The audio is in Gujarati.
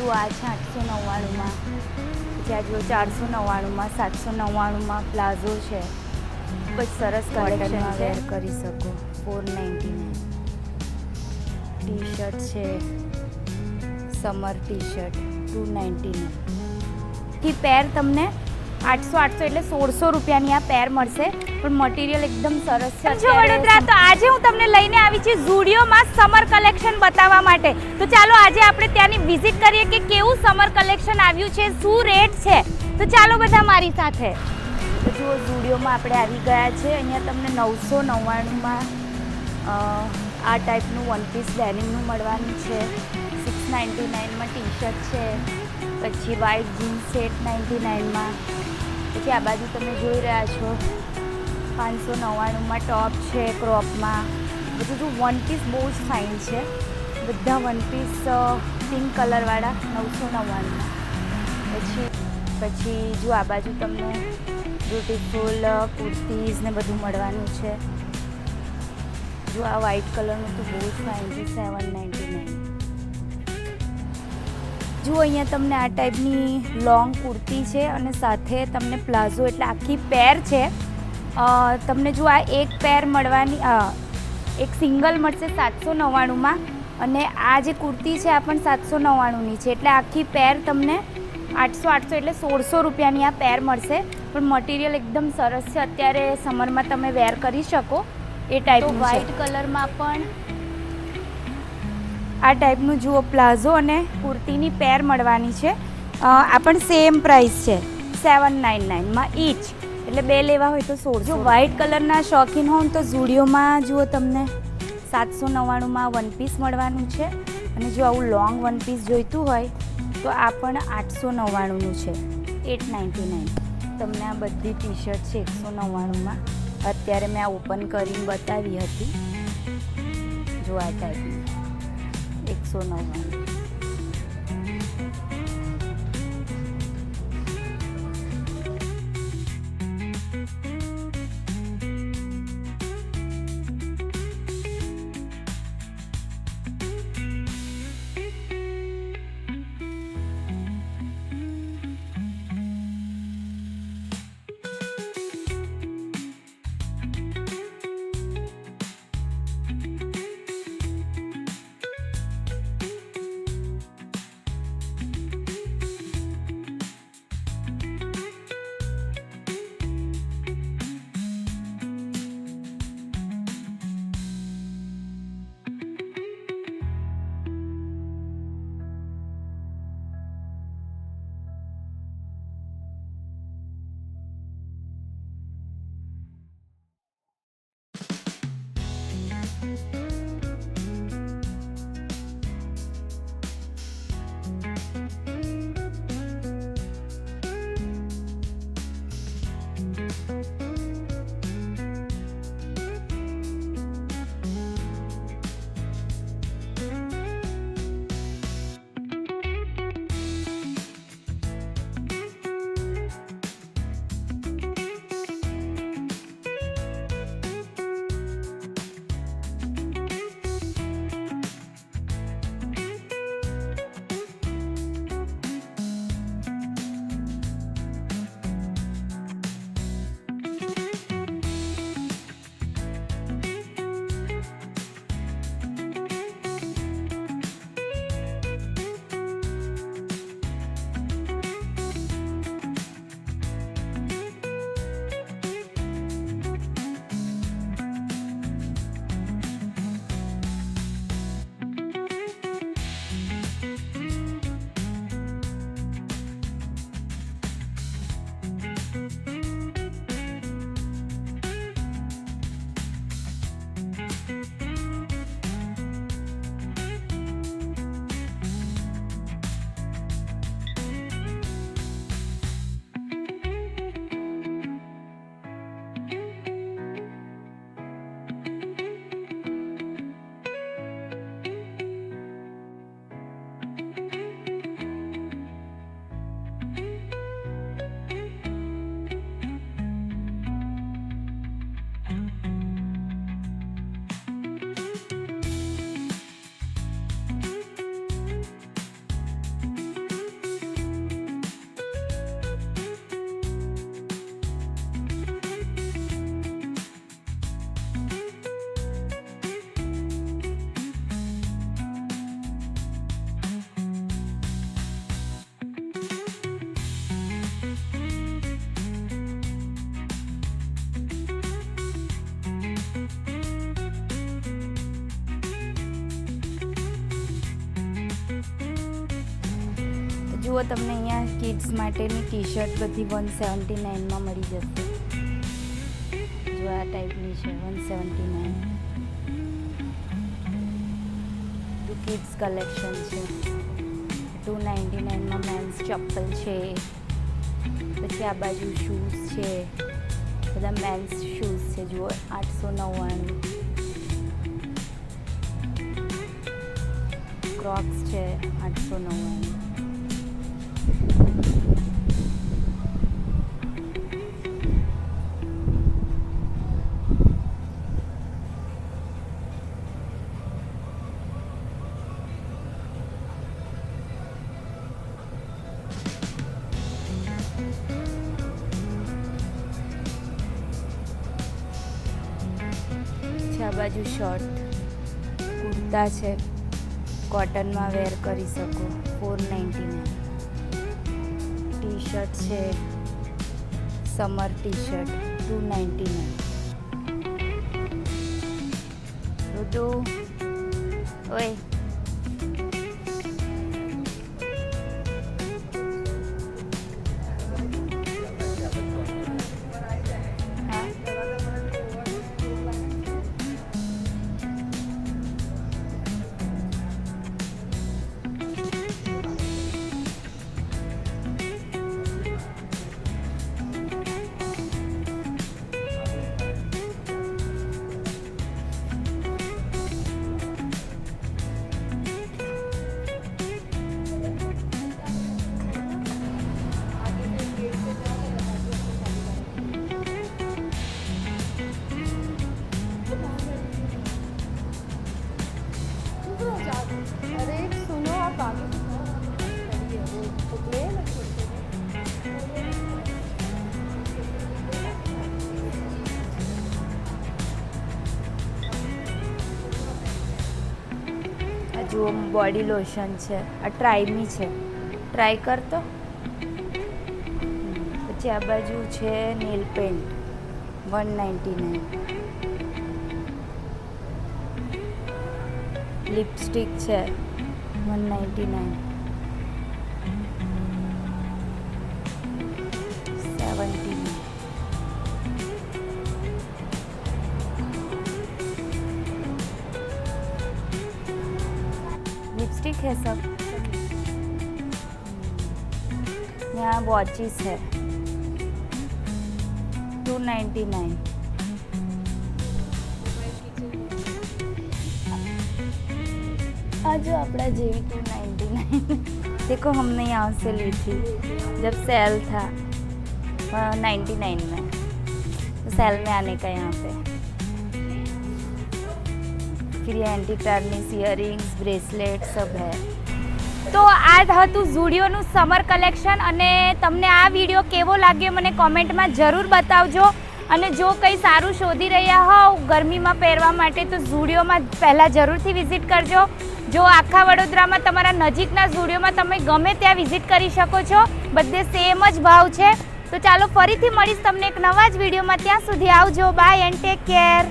જુઓ આ છે 899માં, પછી આ જુઓ 499માં, 799માં પ્લાઝો છે. ખૂબ જ સરસ કલેક્શન વેર કરી શકો. 499 ટી શર્ટ છે, સમર ટી શર્ટ 299 થી પેર તમને 800 એટલે 1600 રૂપિયાની આ પેર મળશે. પણ મટીરિયલ એકદમ સરસ છે. જો વડોદરા, તો આજે હું તમને લઈને આવી છું ઝુડિયોમાં સમર કલેક્શન બતાવવા માટે. તો ચાલો આજે આપણે ત્યાંની વિઝિટ કરીએ કે કેવું સમર કલેક્શન આવ્યું છે, શું રેટ છે. તો ચાલો બધા મારી સાથે. તો જુઓ ઝુડિયોમાં આપણે આવી ગયા છે. અહીંયા તમને 999માં આ ટાઈપનું વન પીસ ડેનિમનું મળવાનું છે. 699માં ટી શર્ટ છે. પછી વ્હાઇટ જીન્સ છે 899માં. પછી આ બાજુ તમે જોઈ રહ્યા છો 599માં ટોપ છે ક્રોપમાં. બધું જો વન પીસ બહુ જ ફાઇન છે. બધા વન પીસ પિંક કલરવાળા 999માં. પછી જો આ બાજુ તમને બ્યુટીફુલ કુર્તીઝ ને બધું મળવાનું છે. જો આ વ્હાઇટ કલરનું તો બહુ જ ફાઇન છે 799. જુઓ અહીંયા તમને આ ટાઈપની લોંગ કુર્તી છે અને સાથે તમને પ્લાઝો એટલે આખી પેર છે. તમને જો આ એક પેર મળવાની, એક સિંગલ મળશે 799માં અને આ જે કુર્તી છે આ પણ 799ની છે. એટલે આખી પેર તમને 800 એટલે 1600 રૂપિયાની આ પેર મળશે. પણ મટીરિયલ એકદમ સરસ છે. અત્યારે સમરમાં તમે વેર કરી શકો એ ટાઈપનું. વ્હાઇટ કલરમાં પણ આ ટાઈપનું જુઓ પ્લાઝો અને કુર્તીની પેર મળવાની છે. આ પણ સેમ પ્રાઇસ છે 799માં ઈચ. એટલે બે લેવા હોય તો 1600. જો વ્હાઇટ કલરના શોખીન હોવ તો ઝુડિયોમાં જુઓ તમને 799માં વન પીસ મળવાનું છે. અને જો આવું લોંગ વન પીસ જોઈતું હોય તો આ પણ 899નું છે 899. તમને આ બધી ટી શર્ટ છે 199માં. અત્યારે મેં આ ઓપન કરીને બતાવી હતી. જો આ ટાઈપની 199. જુઓ તમને અહીંયા કિડ્સ માટેની ટી શર્ટ બધી 179 મળી જશે. જો આ ટાઈપની છે 179. કિડ્સ કલેક્શન છે. 299 મેન્સ ચપ્પલ છે. પછી આ બાજુ શૂઝ છે, બધા મેન્સ શૂઝ છે. જુઓ 899. ક્રોક્સ છે 899. આ બાજુ શર્ટ કુર્તા છે, કોટનમાં વેર કરી શકો 499. ટી શર્ટ છે, સમર ટી શર્ટ 299. રુતુ ઓય જુઓ બોડી લોશન છે, આ ટ્રાયમી છે, ટ્રાય કરતો. પછી આ બાજુ છે નેલ પેન્ટ 199. લિપસ્ટિક છે 199. 70. लिपस्टिक है सब. यहाँ वॉचेस है 299. आज अपना जेवी 299. देखो हमने यहाँ से ली थी जब सेल था 99 में, तो सेल में आने का यहाँ पे. फिर ये एंटी टार्निश इयरिंग्स, ब्रेसलेट सब है. તો આ હતું ઝુડિયોનું સમર કલેક્શન. અને તમને આ વિડીયો કેવો લાગ્યો મને કોમેન્ટમાં જરૂર બતાવજો. અને જો કંઈ સારું શોધી રહ્યા હોવ ગરમીમાં પહેરવા માટે તો ઝુડિયોમાં પહેલાં જરૂરથી વિઝિટ કરજો. જો આખા વડોદરામાં તમારા નજીકના ઝુડિયોમાં તમે ગમે ત્યાં વિઝિટ કરી શકો છો. બધે સેમ જ ભાવ છે. તો ચાલો ફરીથી મળીશ તમને એક નવા જ વિડીયોમાં. ત્યાં સુધી આવજો. Bye and take care.